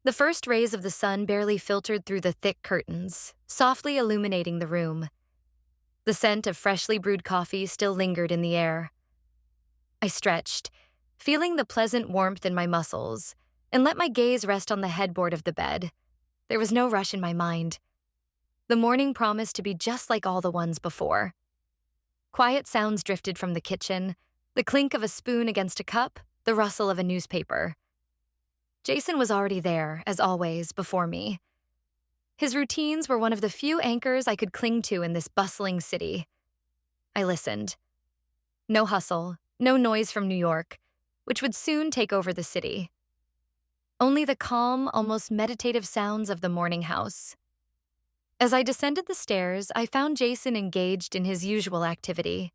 The first rays of the sun barely filtered through the thick curtains, softly illuminating the room. The scent of freshly brewed coffee still lingered in the air. I stretched, feeling the pleasant warmth in my muscles, and let my gaze rest on the headboard of the bed. There was no rush in my mind. The morning promised to be just like all the ones before. Quiet sounds drifted from the kitchen, the clink of a spoon against a cup, the rustle of a newspaper. Jason was already there, as always, before me. His routines were one of the few anchors I could cling to in this bustling city. I listened. No hustle, no noise from New York, which would soon take over the city. Only the calm, almost meditative sounds of the morning house. As I descended the stairs, I found Jason engaged in his usual activity.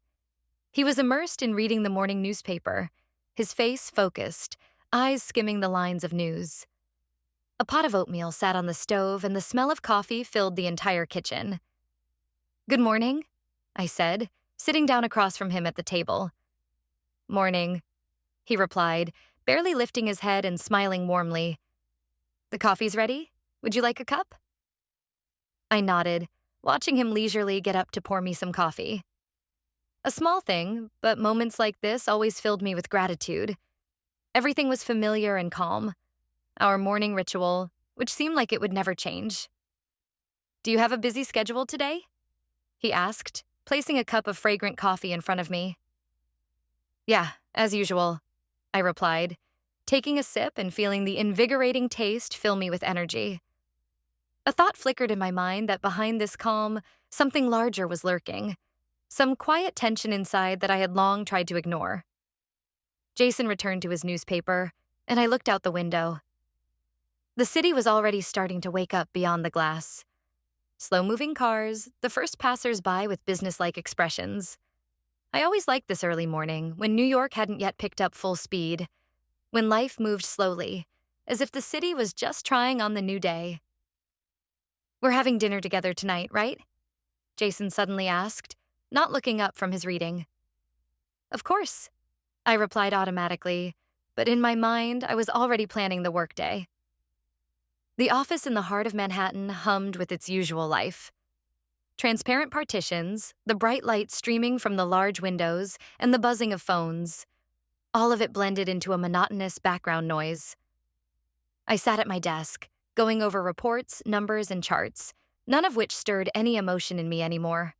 He was immersed in reading the morning newspaper, his face focused, eyes skimming the lines of news. A pot of oatmeal sat on the stove, and the smell of coffee filled the entire kitchen. "Good morning," I said, sitting down across from him at the table. "Morning," he replied, barely lifting his head and smiling warmly. "The coffee's ready? Would you like a cup?" I nodded, watching him leisurely get up to pour me some coffee. A small thing, but moments like this always filled me with gratitude. Everything was familiar and calm. Our morning ritual, which seemed like it would never change. "Do you have a busy schedule today?" he asked, placing a cup of fragrant coffee in front of me. "Yeah, as usual," I replied, taking a sip and feeling the invigorating taste fill me with energy. A thought flickered in my mind that behind this calm, something larger was lurking, some quiet tension inside that I had long tried to ignore. Jason returned to his newspaper, and I looked out the window. The city was already starting to wake up beyond the glass. Slow-moving cars, the first passers-by with businesslike expressions. I always liked this early morning, when New York hadn't yet picked up full speed, when life moved slowly, as if the city was just trying on the new day. "We're having dinner together tonight, right?" Jason suddenly asked, not looking up from his reading. "Of course," I replied automatically, but in my mind, I was already planning the workday. The office in the heart of Manhattan hummed with its usual life. Transparent partitions, the bright light streaming from the large windows, and the buzzing of phones. All of it blended into a monotonous background noise. I sat at my desk, going over reports, numbers, and charts, none of which stirred any emotion in me anymore.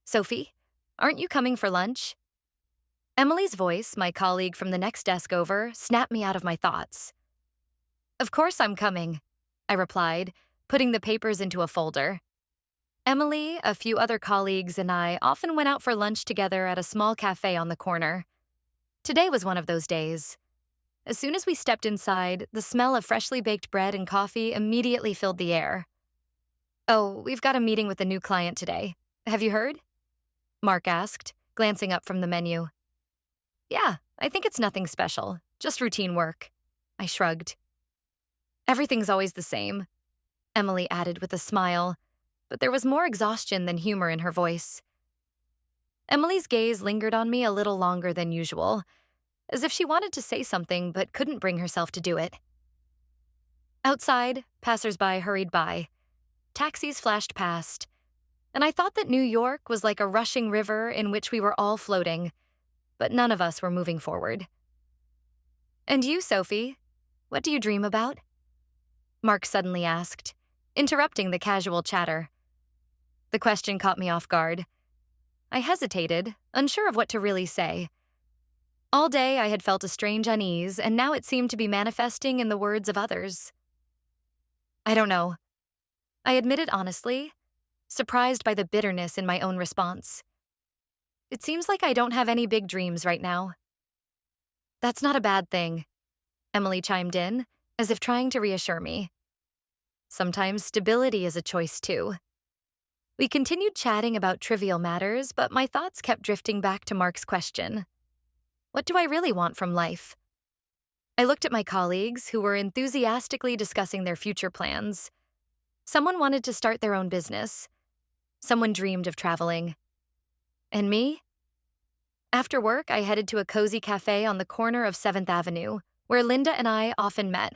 "Sophie, aren't you coming for lunch?" Emily's voice, my colleague from the next desk over, snapped me out of my thoughts. "Of course I'm coming," I replied, putting the papers into a folder. Emily, a few other colleagues, and I often went out for lunch together at a small cafe on the corner. Today was one of those days. As soon as we stepped inside, the smell of freshly baked bread and coffee immediately filled the air. "Oh, we've got a meeting with a new client today. Have you heard?" Mark asked, glancing up from the menu. "Yeah, I think it's nothing special, just routine work." I shrugged. "Everything's always the same," Emily added with a smile, but there was more exhaustion than humor in her voice. Emily's gaze lingered on me a little longer than usual, as if she wanted to say something but couldn't bring herself to do it. Outside, passers-by hurried by. Taxis flashed past, and I thought that New York was like a rushing river in which we were all floating, but none of us were moving forward. "And you, Sophie, what do you dream about?" Mark suddenly asked, interrupting the casual chatter. The question caught me off guard. I hesitated, unsure of what to really say. All day I had felt a strange unease, and now it seemed to be manifesting in the words of others. "I don't know," I admitted honestly, surprised by the bitterness in my own response. "It seems like I don't have any big dreams right now." "That's not a bad thing," Emily chimed in, as if trying to reassure me. "Sometimes stability is a choice, too." We continued chatting about trivial matters, but my thoughts kept drifting back to Mark's question. What do I really want from life? I looked at my colleagues, who were enthusiastically discussing their future plans. Someone wanted to start their own business. Someone dreamed of traveling. And me? After work, I headed to a cozy cafe on the corner of 7th Avenue, where Linda and I often met.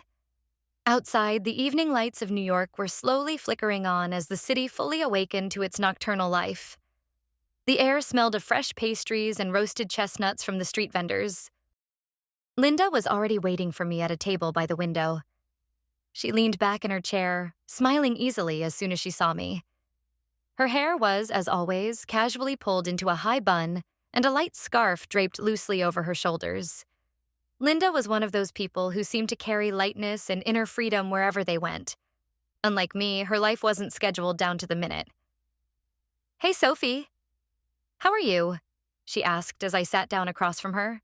Outside, the evening lights of New York were slowly flickering on as the city fully awakened to its nocturnal life. The air smelled of fresh pastries and roasted chestnuts from the street vendors. Linda was already waiting for me at a table by the window. She leaned back in her chair, smiling easily as soon as she saw me. Her hair was, as always, casually pulled into a high bun, and a light scarf draped loosely over her shoulders. Linda was one of those people who seemed to carry lightness and inner freedom wherever they went. Unlike me, her life wasn't scheduled down to the minute. "Hey, Sophie. How are you?" she asked as I sat down across from her.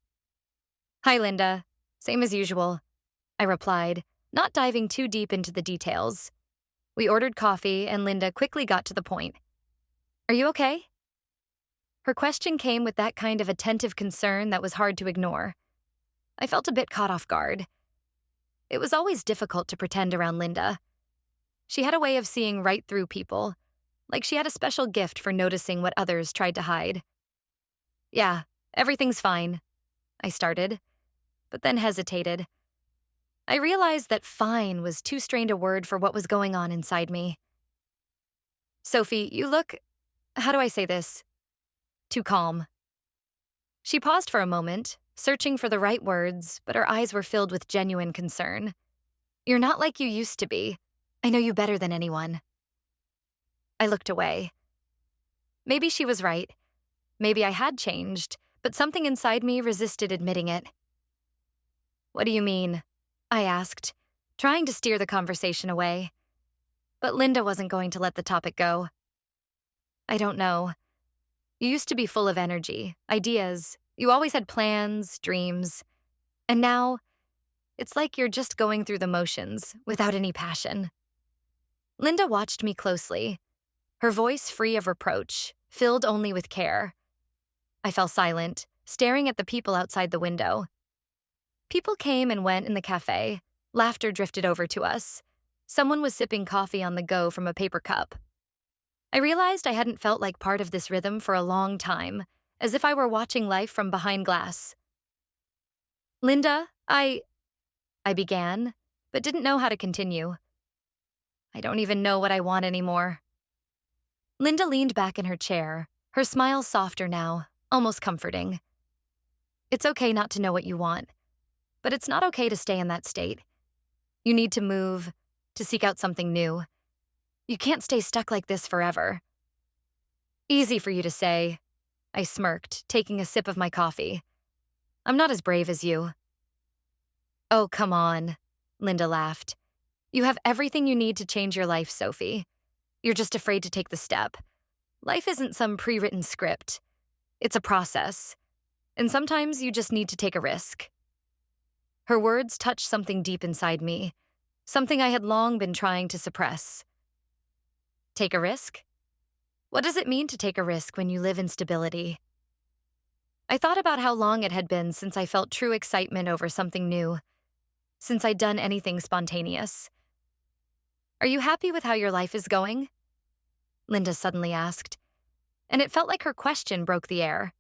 "Hi, Linda. Same as usual," I replied, not diving too deep into the details. We ordered coffee, and Linda quickly got to the point. "Are you okay?" Her question came with that kind of attentive concern that was hard to ignore. I felt a bit caught off guard. It was always difficult to pretend around Linda. She had a way of seeing right through people, like she had a special gift for noticing what others tried to hide. "Yeah, everything's fine," I started, but then hesitated. I realized that fine was too strained a word for what was going on inside me. "Sophie, you look, how do I say this? Too calm." She paused for a moment, searching for the right words, but her eyes were filled with genuine concern. "You're not like you used to be. I know you better than anyone." I looked away. Maybe she was right. Maybe I had changed, but something inside me resisted admitting it. "What do you mean?" I asked, trying to steer the conversation away. But Linda wasn't going to let the topic go. "I don't know. You used to be full of energy, ideas. You always had plans, dreams. And now, it's like you're just going through the motions, without any passion." Linda watched me closely, her voice free of reproach, filled only with care. I fell silent, staring at the people outside the window. People came and went in the cafe. Laughter drifted over to us. Someone was sipping coffee on the go from a paper cup. I realized I hadn't felt like part of this rhythm for a long time, as if I were watching life from behind glass. "Linda, I began, but didn't know how to continue. I don't even know what I want anymore." Linda leaned back in her chair, her smile softer now, almost comforting. "It's okay not to know what you want, but it's not okay to stay in that state. You need to move, to seek out something new. You can't stay stuck like this forever." "Easy for you to say," I smirked, taking a sip of my coffee. "I'm not as brave as you." "Oh, come on," Linda laughed. "You have everything you need to change your life, Sophie. You're just afraid to take the step. Life isn't some pre-written script. It's a process. And sometimes you just need to take a risk." Her words touched something deep inside me, something I had long been trying to suppress. Take a risk? What does it mean to take a risk when you live in stability? I thought about how long it had been since I felt true excitement over something new, since I'd done anything spontaneous. "Are you happy with how your life is going?" Linda suddenly asked, and it felt like her question broke the air.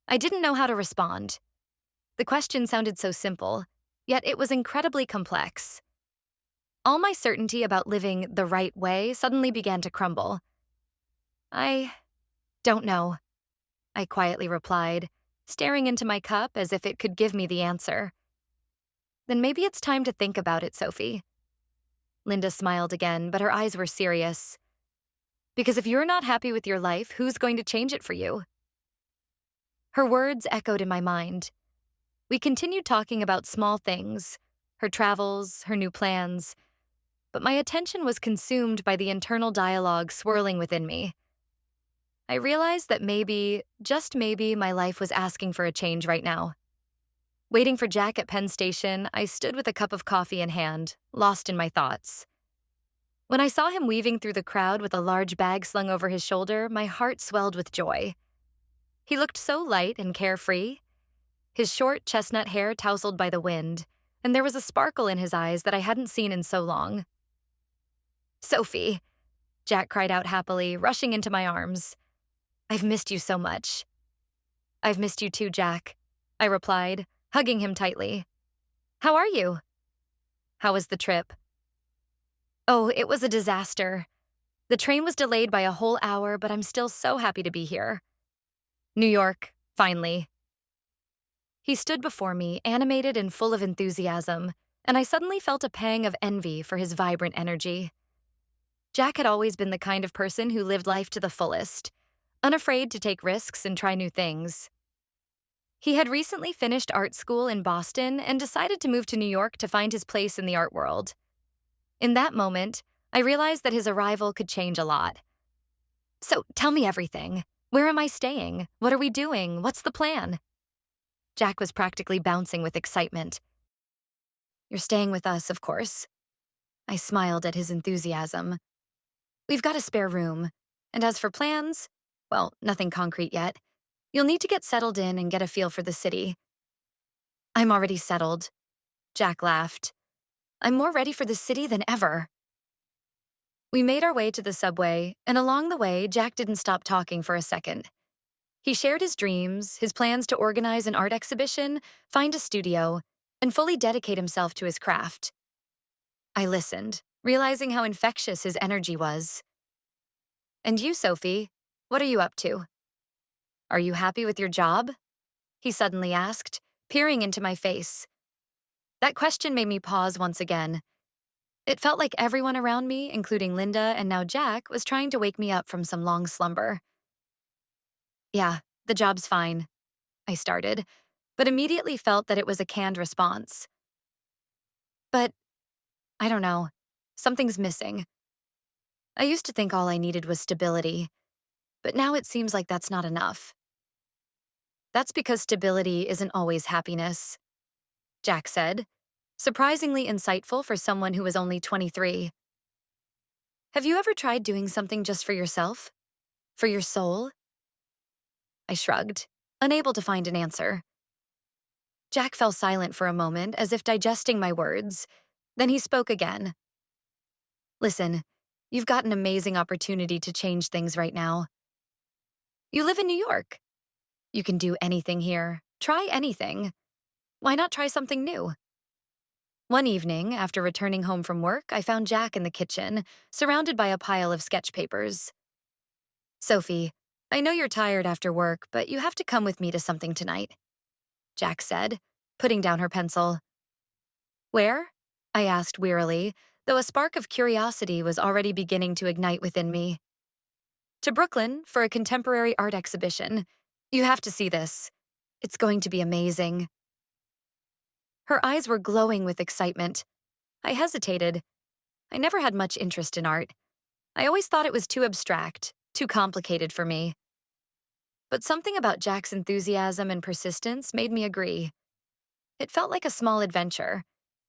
I didn't know how to respond. The question sounded so simple, yet it was incredibly complex. All my certainty about living the right way suddenly began to crumble. "I don't know," I quietly replied, staring into my cup as if it could give me the answer. "Then maybe it's time to think about it, Sophie." Linda smiled again, but her eyes were serious. "Because if you're not happy with your life, who's going to change it for you?" Her words echoed in my mind. We continued talking about small things, her travels, her new plans, but my attention was consumed by the internal dialogue swirling within me. I realized that maybe, just maybe, my life was asking for a change right now. Waiting for Jack at Penn Station, I stood with a cup of coffee in hand, lost in my thoughts. When I saw him weaving through the crowd with a large bag slung over his shoulder, my heart swelled with joy. He looked so light and carefree. His short chestnut hair tousled by the wind, and there was a sparkle in his eyes that I hadn't seen in so long. "Sophie," Jack cried out happily, rushing into my arms. "I've missed you so much." "I've missed you too, Jack," I replied, hugging him tightly. "How are you?" How was the trip? Oh, it was a disaster. The train was delayed by a whole hour, but I'm still so happy to be here. New York, finally. He stood before me, animated and full of enthusiasm, and I suddenly felt a pang of envy for his vibrant energy. Jack had always been the kind of person who lived life to the fullest, unafraid to take risks and try new things. He had recently finished art school in Boston and decided to move to New York to find his place in the art world. In that moment, I realized that his arrival could change a lot. So tell me everything. Where am I staying? What are we doing? What's the plan? Jack was practically bouncing with excitement. You're staying with us, of course. I smiled at his enthusiasm. We've got a spare room. And as for plans, well, nothing concrete yet. You'll need to get settled in and get a feel for the city. I'm already settled. Jack laughed. I'm more ready for the city than ever. We made our way to the subway, and along the way, Jack didn't stop talking for a second. He shared his dreams, his plans to organize an art exhibition, find a studio, and fully dedicate himself to his craft. I listened, realizing how infectious his energy was. And you, Sophie, what are you up to? Are you happy with your job? He suddenly asked, peering into my face. That question made me pause once again. It felt like everyone around me, including Linda and now Jack, was trying to wake me up from some long slumber. Yeah, the job's fine, I started, but immediately felt that it was a canned response. But, I don't know, something's missing. I used to think all I needed was stability, but now it seems like that's not enough. That's because stability isn't always happiness, Jack said, surprisingly insightful for someone who was only 23. Have you ever tried doing something just for yourself? For your soul? I shrugged, unable to find an answer. Jack fell silent for a moment, as if digesting my words. Then he spoke again. Listen, you've got an amazing opportunity to change things right now. You live in New York. You can do anything here. Try anything. Why not try something new? One evening, after returning home from work, I found Jack in the kitchen, surrounded by a pile of sketch papers. Sophie, I know you're tired after work, but you have to come with me to something tonight, Jack said, putting down her pencil. Where? I asked wearily, though a spark of curiosity was already beginning to ignite within me. To Brooklyn for a contemporary art exhibition. You have to see this. It's going to be amazing. Her eyes were glowing with excitement. I hesitated. I never had much interest in art. I always thought it was too abstract, too complicated for me. But something about Jack's enthusiasm and persistence made me agree. It felt like a small adventure,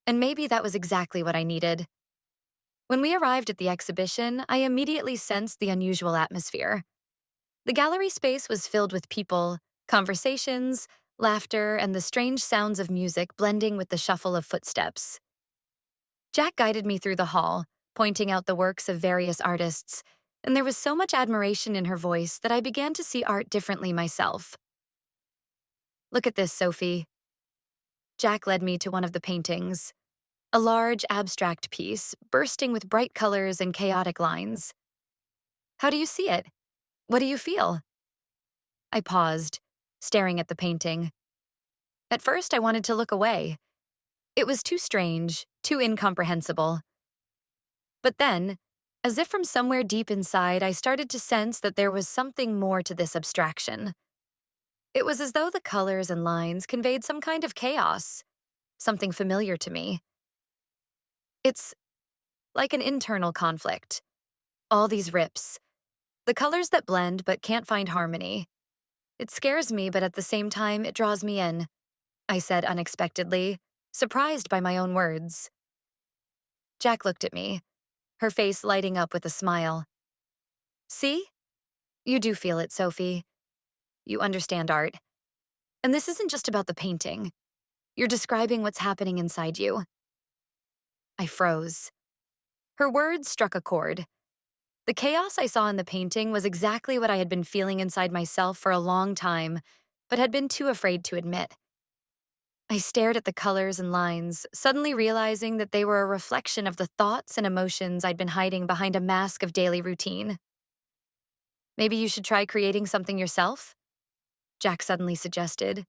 and maybe that was exactly what I needed. When we arrived at the exhibition, I immediately sensed the unusual atmosphere. The gallery space was filled with people, conversations, laughter, and the strange sounds of music blending with the shuffle of footsteps. Jack guided me through the hall, pointing out the works of various artists, and there was so much admiration in her voice that I began to see art differently myself. Look at this, Sophie. Jack led me to one of the paintings, a large, abstract piece, bursting with bright colors and chaotic lines. How do you see it? What do you feel? I paused, staring at the painting. At first, I wanted to look away. It was too strange, too incomprehensible. But then, as if from somewhere deep inside, I started to sense that there was something more to this abstraction. It was as though the colors and lines conveyed some kind of chaos, something familiar to me. It's like an internal conflict. All these rips, the colors that blend but can't find harmony. It scares me, but at the same time, it draws me in, I said unexpectedly, surprised by my own words. Jack looked at me, her face lighting up with a smile. See? You do feel it, Sophie. You understand art. And this isn't just about the painting. You're describing what's happening inside you. I froze. Her words struck a chord. The chaos I saw in the painting was exactly what I had been feeling inside myself for a long time, but had been too afraid to admit. I stared at the colors and lines, suddenly realizing that they were a reflection of the thoughts and emotions I'd been hiding behind a mask of daily routine. Maybe you should try creating something yourself? Jack suddenly suggested.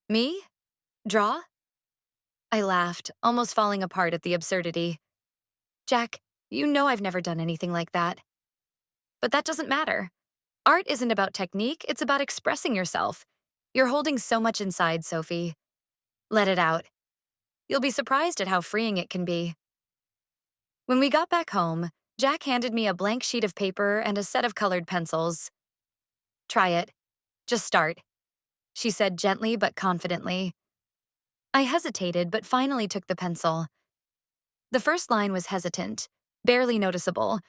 Me? Draw? I laughed, almost falling apart at the absurdity. Jack, you know I've never done anything like that. But that doesn't matter. Art isn't about technique, it's about expressing yourself. You're holding so much inside, Sophie. Let it out. You'll be surprised at how freeing it can be. When we got back home, Jack handed me a blank sheet of paper and a set of colored pencils. Try it. Just start, she said gently but confidently. I hesitated but finally took the pencil. The first line was hesitant, barely noticeable,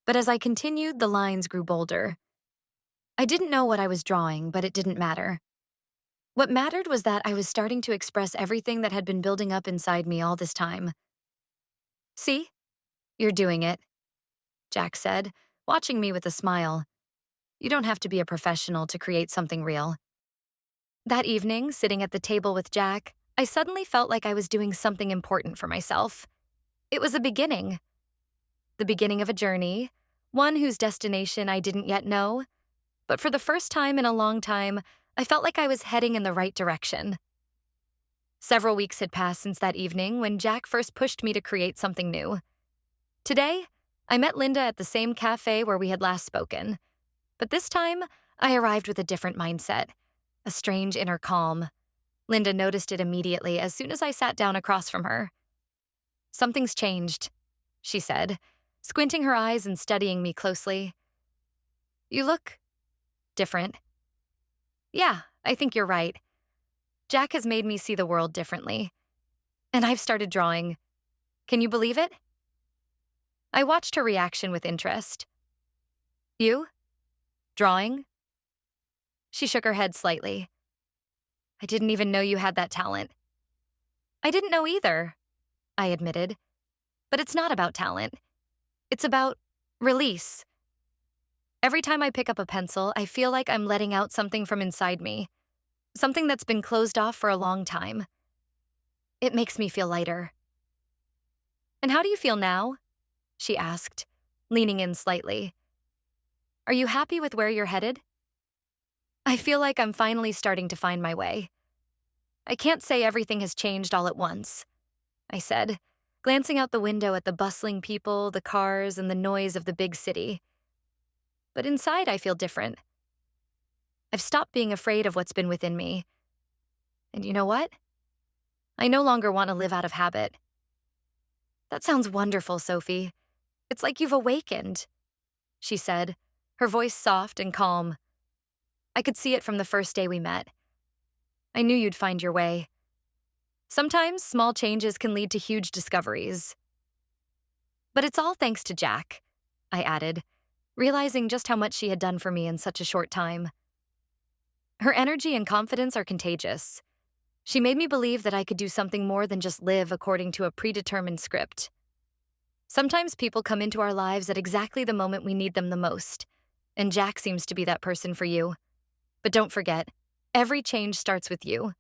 but as I continued, the lines grew bolder. I didn't know what I was drawing, but it didn't matter. What mattered was that I was starting to express everything that had been building up inside me all this time. See? You're doing it, Jack said, watching me with a smile. You don't have to be a professional to create something real. That evening, sitting at the table with Jack, I suddenly felt like I was doing something important for myself. It was a beginning. The beginning of a journey, one whose destination I didn't yet know, but for the first time in a long time, I felt like I was heading in the right direction. Several weeks had passed since that evening when Jack first pushed me to create something new. Today, I met Linda at the same cafe where we had last spoken, but this time, I arrived with a different mindset, a strange inner calm. Linda noticed it immediately as soon as I sat down across from her. Something's changed, she said, squinting her eyes and studying me closely. You look different. Yeah, I think you're right. Jack has made me see the world differently. And I've started drawing. Can you believe it? I watched her reaction with interest. You? Drawing? She shook her head slightly. I didn't even know you had that talent. I didn't know either, I admitted. But it's not about talent. It's about release. Every time I pick up a pencil, I feel like I'm letting out something from inside me, something that's been closed off for a long time. It makes me feel lighter. And how do you feel now? She asked, leaning in slightly. Are you happy with where you're headed? I feel like I'm finally starting to find my way. I can't say everything has changed all at once, I said, glancing out the window at the bustling people, the cars, and the noise of the big city. But inside, I feel different. I've stopped being afraid of what's been within me. And you know what? I no longer want to live out of habit. That sounds wonderful, Sophie. It's like you've awakened, she said, her voice soft and calm. I could see it from the first day we met. I knew you'd find your way. Sometimes small changes can lead to huge discoveries. But it's all thanks to Jack, I added, realizing just how much she had done for me in such a short time. Her energy and confidence are contagious. She made me believe that I could do something more than just live according to a predetermined script. Sometimes people come into our lives at exactly the moment we need them the most, and Jack seems to be that person for you. But don't forget, every change starts with you.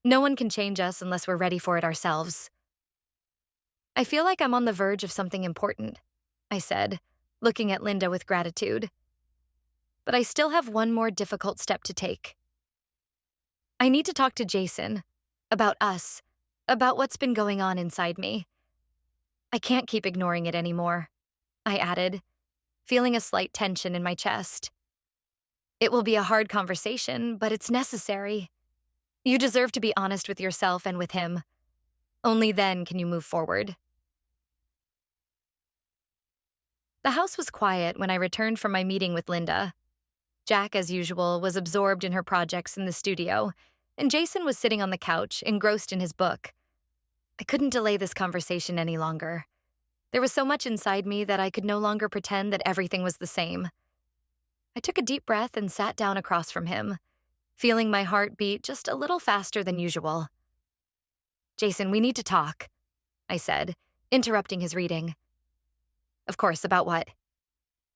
No one can change us unless we're ready for it ourselves. I feel like I'm on the verge of something important, I said, looking at Linda with gratitude. But I still have one more difficult step to take. I need to talk to Jason about us, about what's been going on inside me. I can't keep ignoring it anymore, I added, feeling a slight tension in my chest. It will be a hard conversation, but it's necessary. You deserve to be honest with yourself and with him. Only then can you move forward. The house was quiet when I returned from my meeting with Linda. Jack, as usual, was absorbed in her projects in the studio, and Jason was sitting on the couch, engrossed in his book. I couldn't delay this conversation any longer. There was so much inside me that I could no longer pretend that everything was the same. I took a deep breath and sat down across from him, feeling my heart beat just a little faster than usual. Jason, we need to talk, I said, interrupting his reading. Of course, about what?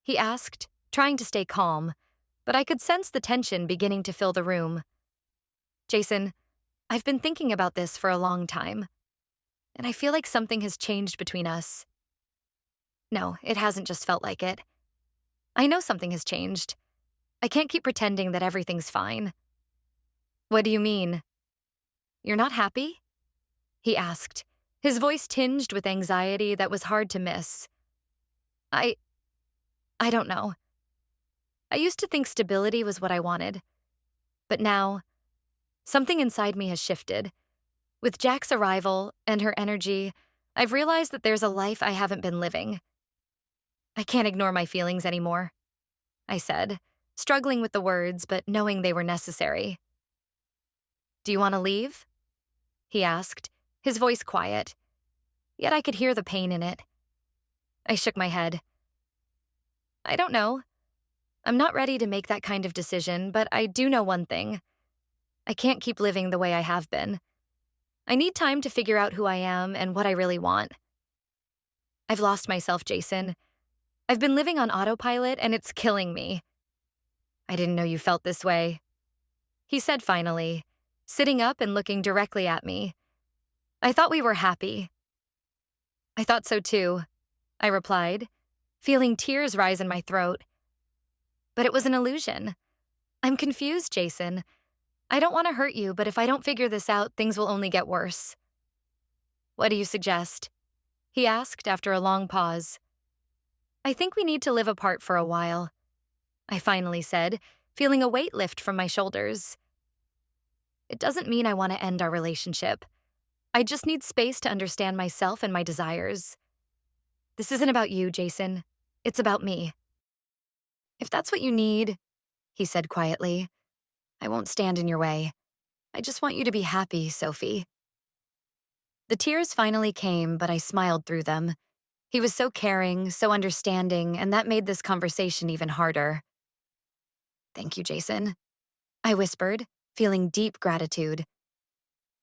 He asked, trying to stay calm, but I could sense the tension beginning to fill the room. Jason, I've been thinking about this for a long time, and I feel like something has changed between us. No, it hasn't just felt like it. I know something has changed. I can't keep pretending that everything's fine. What do you mean? You're not happy? He asked, his voice tinged with anxiety that was hard to miss. I I don't know. I used to think stability was what I wanted, but now, something inside me has shifted. With Jack's arrival and her energy, I've realized that there's a life I haven't been living. I can't ignore my feelings anymore, I said, struggling with the words but knowing they were necessary. Do you want to leave? He asked, his voice quiet, yet I could hear the pain in it. I shook my head. I don't know. I'm not ready to make that kind of decision, but I do know one thing. I can't keep living the way I have been. I need time to figure out who I am and what I really want. I've lost myself, Jason. I've been living on autopilot and it's killing me. I didn't know you felt this way, he said finally, sitting up and looking directly at me. I thought we were happy. I thought so too, I replied, feeling tears rise in my throat. But it was an illusion. I'm confused, Jason. I don't want to hurt you, but if I don't figure this out, things will only get worse. What do you suggest? He asked after a long pause. I think we need to live apart for a while, I finally said, feeling a weight lift from my shoulders. It doesn't mean I want to end our relationship. I just need space to understand myself and my desires. This isn't about you, Jason. It's about me. If that's what you need, he said quietly, I won't stand in your way. I just want you to be happy, Sophie. The tears finally came, but I smiled through them. He was so caring, so understanding, and that made this conversation even harder. Thank you, Jason, I whispered, feeling deep gratitude.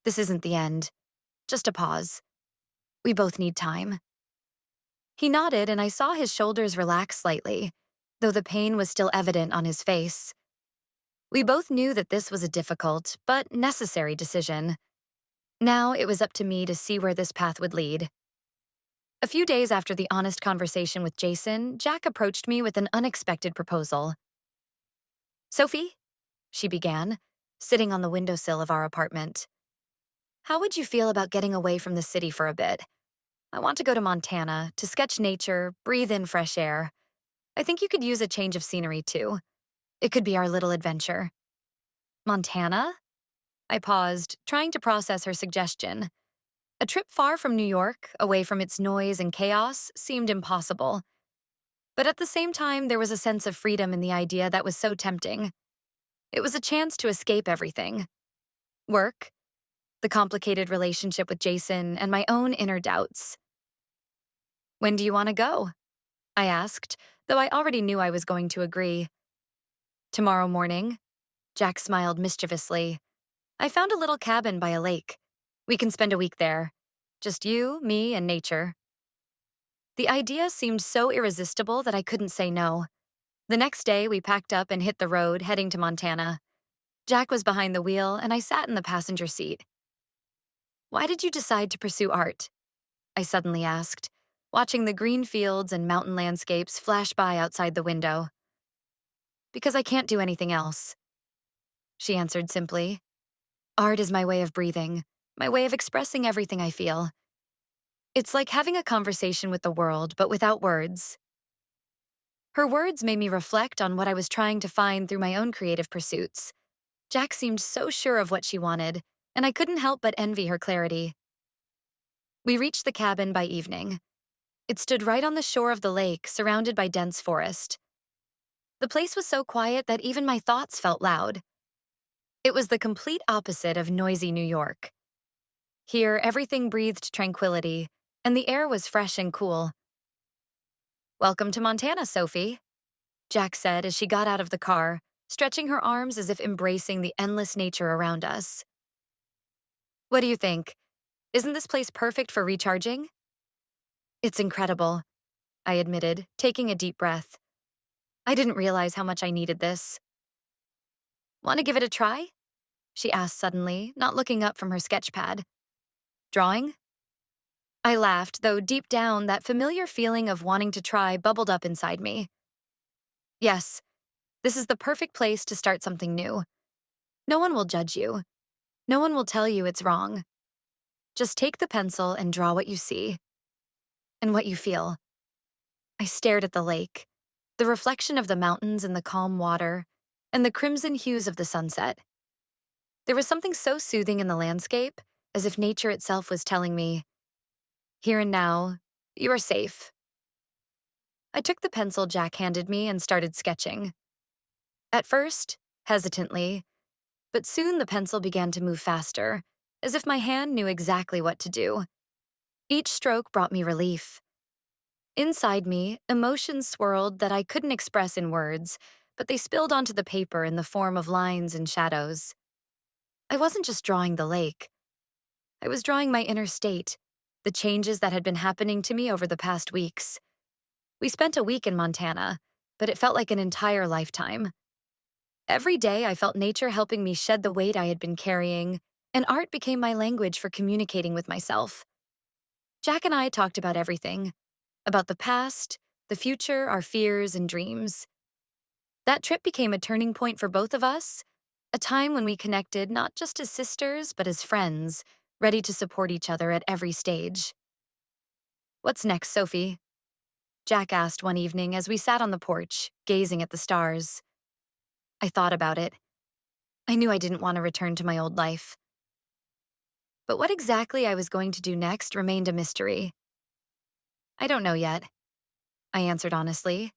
This isn't the end, just a pause. We both need time. He nodded, and I saw his shoulders relax slightly, though the pain was still evident on his face. We both knew that this was a difficult, but necessary decision. Now it was up to me to see where this path would lead. A few days after the honest conversation with Jason, Jack approached me with an unexpected proposal. Sophie, she began, sitting on the windowsill of our apartment. How would you feel about getting away from the city for a bit? I want to go to Montana to sketch nature, breathe in fresh air. I think you could use a change of scenery too. It could be our little adventure. Montana? I paused, trying to process her suggestion. A trip far from New York, away from its noise and chaos, seemed impossible. But at the same time, there was a sense of freedom in the idea that was so tempting. It was a chance to escape everything. Work, the complicated relationship with Jason, and my own inner doubts. When do you want to go? I asked, though I already knew I was going to agree. Tomorrow morning. Jack smiled mischievously. I found a little cabin by a lake. We can spend a week there. Just you, me, and nature. The idea seemed so irresistible that I couldn't say no. The next day, we packed up and hit the road, heading to Montana. Jack was behind the wheel, and I sat in the passenger seat. Why did you decide to pursue art? I suddenly asked, watching the green fields and mountain landscapes flash by outside the window. Because I can't do anything else, she answered simply. Art is my way of breathing, my way of expressing everything I feel. It's like having a conversation with the world, but without words. Her words made me reflect on what I was trying to find through my own creative pursuits. Jack seemed so sure of what she wanted, and I couldn't help but envy her clarity. We reached the cabin by evening. It stood right on the shore of the lake, surrounded by dense forest. The place was so quiet that even my thoughts felt loud. It was the complete opposite of noisy New York. Here, everything breathed tranquility, and the air was fresh and cool. Welcome to Montana, Sophie, Jack said as she got out of the car, stretching her arms as if embracing the endless nature around us. What do you think? Isn't this place perfect for recharging? It's incredible, I admitted, taking a deep breath. I didn't realize how much I needed this. Want to give it a try? she asked suddenly, not looking up from her sketchpad. Drawing? I laughed, though deep down, that familiar feeling of wanting to try bubbled up inside me. Yes, this is the perfect place to start something new. No one will judge you. No one will tell you it's wrong. Just take the pencil and draw what you see and what you feel. I stared at the lake, the reflection of the mountains in the calm water, and the crimson hues of the sunset. There was something so soothing in the landscape, as if nature itself was telling me, "Here and now, you are safe." I took the pencil Jack handed me and started sketching. At first, hesitantly, but soon the pencil began to move faster, as if my hand knew exactly what to do. Each stroke brought me relief. Inside me, emotions swirled that I couldn't express in words, but they spilled onto the paper in the form of lines and shadows. I wasn't just drawing the lake. I was drawing my inner state, the changes that had been happening to me over the past weeks. We spent a week in Montana, but it felt like an entire lifetime. Every day I felt nature helping me shed the weight I had been carrying, and art became my language for communicating with myself. Jack and I talked about everything. About the past, the future, our fears and dreams. That trip became a turning point for both of us, a time when we connected not just as sisters, but as friends, ready to support each other at every stage. "What's next, Sophie?" Jack asked one evening as we sat on the porch, gazing at the stars. I thought about it. I knew I didn't want to return to my old life. But what exactly I was going to do next remained a mystery. "I don't know yet," I answered honestly,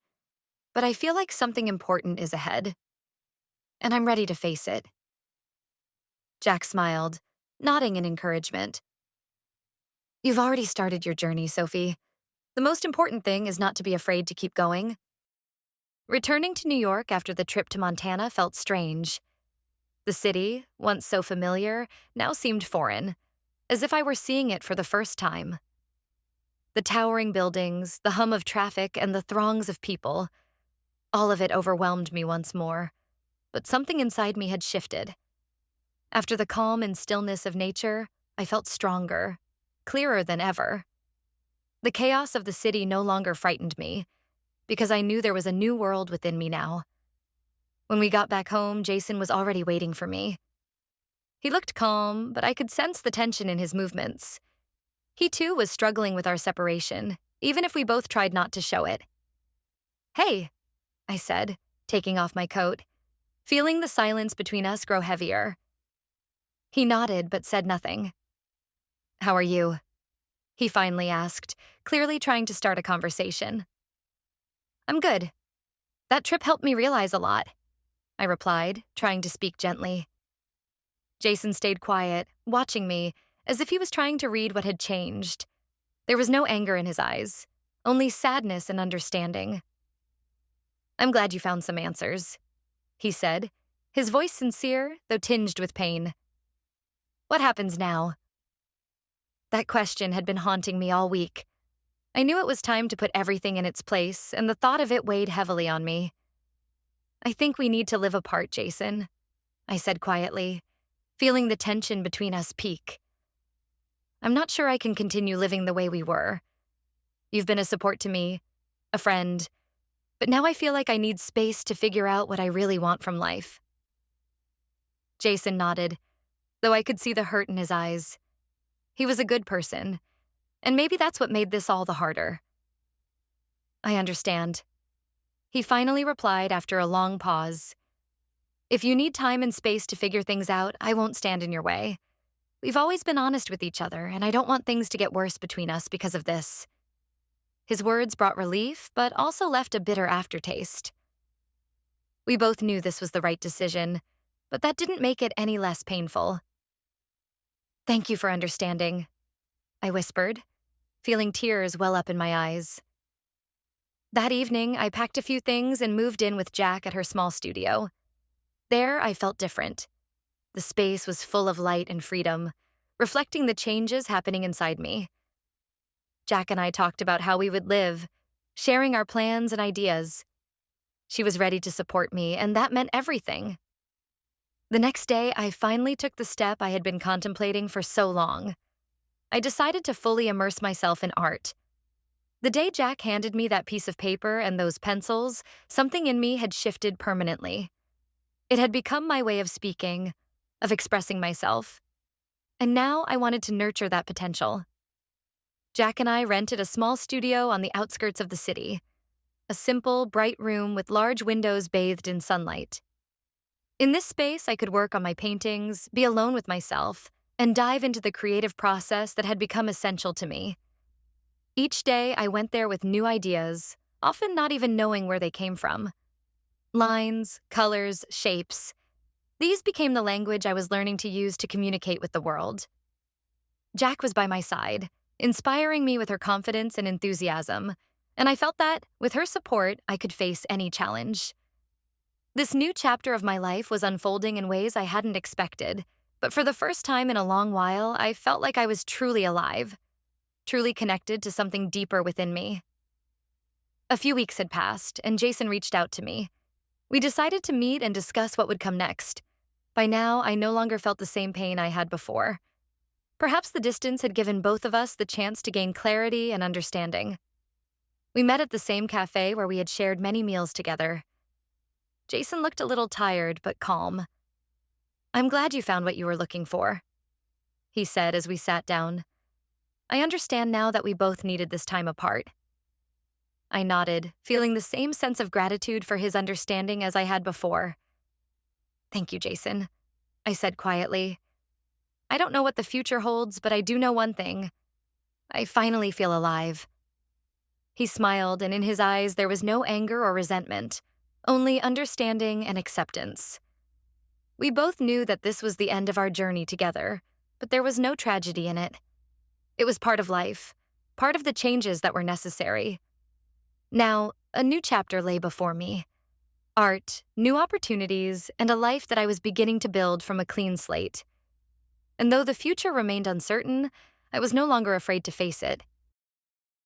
"but I feel like something important is ahead, and I'm ready to face it." Jack smiled, nodding in encouragement. "You've already started your journey, Sophie. The most important thing is not to be afraid to keep going." Returning to New York after the trip to Montana felt strange. The city, once so familiar, now seemed foreign, as if I were seeing it for the first time. The towering buildings, the hum of traffic, and the throngs of people, all of it overwhelmed me once more, but something inside me had shifted. After the calm and stillness of nature, I felt stronger, clearer than ever. The chaos of the city no longer frightened me, because I knew there was a new world within me now. When we got back home, Jason was already waiting for me. He looked calm, but I could sense the tension in his movements. He too was struggling with our separation, even if we both tried not to show it. "Hey," I said, taking off my coat, feeling the silence between us grow heavier. He nodded but said nothing. "How are you?" he finally asked, clearly trying to start a conversation. "I'm good. That trip helped me realize a lot," I replied, trying to speak gently. Jason stayed quiet, watching me, as if he was trying to read what had changed. There was no anger in his eyes, only sadness and understanding. "I'm glad you found some answers," he said, his voice sincere, though tinged with pain. "What happens now?" That question had been haunting me all week. I knew it was time to put everything in its place, and the thought of it weighed heavily on me. "I think we need to live apart, Jason," I said quietly, feeling the tension between us peak. "I'm not sure I can continue living the way we were. You've been a support to me, a friend, but now I feel like I need space to figure out what I really want from life." Jason nodded, though I could see the hurt in his eyes. He was a good person, and maybe that's what made this all the harder. "I understand," he finally replied after a long pause. "If you need time and space to figure things out, I won't stand in your way. We've always been honest with each other, and I don't want things to get worse between us because of this." His words brought relief, but also left a bitter aftertaste. We both knew this was the right decision, but that didn't make it any less painful. "Thank you for understanding," I whispered, feeling tears well up in my eyes. That evening, I packed a few things and moved in with Jack at her small studio. There, I felt different. The space was full of light and freedom, reflecting the changes happening inside me. Jack and I talked about how we would live, sharing our plans and ideas. She was ready to support me, and that meant everything. The next day, I finally took the step I had been contemplating for so long. I decided to fully immerse myself in art. The day Jack handed me that piece of paper and those pencils, something in me had shifted permanently. It had become my way of speaking, of expressing myself. And now I wanted to nurture that potential. Jack and I rented a small studio on the outskirts of the city, a simple, bright room with large windows bathed in sunlight. In this space, I could work on my paintings, be alone with myself, and dive into the creative process that had become essential to me. Each day, I went there with new ideas, often not even knowing where they came from. Lines, colors, shapes. These became the language I was learning to use to communicate with the world. Jack was by my side, inspiring me with her confidence and enthusiasm, and I felt that, with her support, I could face any challenge. This new chapter of my life was unfolding in ways I hadn't expected, but for the first time in a long while, I felt like I was truly alive, truly connected to something deeper within me. A few weeks had passed, and Jason reached out to me. We decided to meet and discuss what would come next. By now, I no longer felt the same pain I had before. Perhaps the distance had given both of us the chance to gain clarity and understanding. We met at the same cafe where we had shared many meals together. Jason looked a little tired, but calm. "I'm glad you found what you were looking for," he said as we sat down. "I understand now that we both needed this time apart." I nodded, feeling the same sense of gratitude for his understanding as I had before. "Thank you, Jason," I said quietly. "I don't know what the future holds, but I do know one thing. I finally feel alive." He smiled, and in his eyes there was no anger or resentment, only understanding and acceptance. We both knew that this was the end of our journey together, but there was no tragedy in it. It was part of life, part of the changes that were necessary. Now, a new chapter lay before me. Art, new opportunities, and a life that I was beginning to build from a clean slate. And though the future remained uncertain, I was no longer afraid to face it.